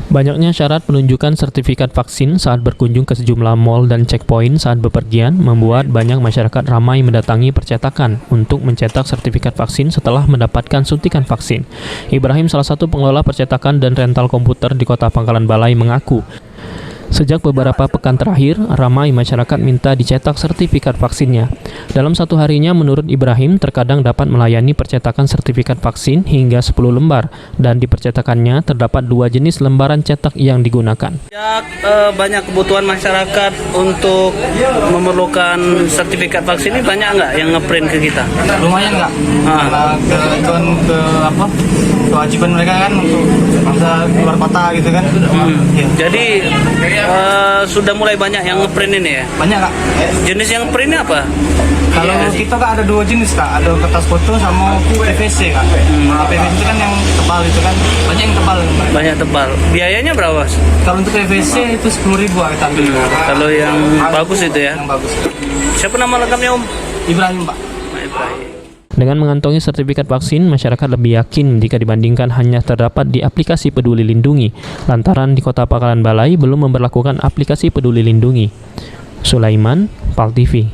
Banyaknya syarat penunjukan sertifikat vaksin saat berkunjung ke sejumlah mal dan checkpoint saat bepergian membuat banyak masyarakat ramai mendatangi percetakan untuk mencetak sertifikat vaksin setelah mendapatkan suntikan vaksin. Ibrahim, salah satu pengelola percetakan dan rental komputer di Kota Pangkalan Balai, mengaku sejak beberapa pekan terakhir, ramai masyarakat minta dicetak sertifikat vaksinnya. Dalam satu harinya, menurut Ibrahim, terkadang dapat melayani percetakan sertifikat vaksin hingga 10 lembar, dan di percetakannya terdapat 2 jenis lembaran cetak yang digunakan. Banyak kebutuhan masyarakat untuk memerlukan sertifikat vaksin ini, banyak nggak yang ngeprint ke kita? Lumayan nggak? Kewajiban mereka kan untuk bisa keluar kota gitu kan. Ya. Jadi sudah mulai banyak yang ngeprint ini ya? Banyak kak. Jenis yang print apa? Kalau kita kak ada 2 jenis kak, ada kertas foto sama PVC kak. PVC itu kan yang tebal itu kan, banyak yang tebal. Banyak tebal. Biayanya berapa? Kalau untuk PVC itu 10.000 kita ambil. Kalau yang bagus itu ya? Yang bagus. Siapa nama lengkapnya Om? Ibrahim pak. Ibrahim. Dengan mengantongi sertifikat vaksin, masyarakat lebih yakin jika dibandingkan hanya terdapat di aplikasi Peduli Lindungi, lantaran di Kota Pangkalan Balai belum memberlakukan aplikasi Peduli Lindungi. Sulaiman, PAL TV.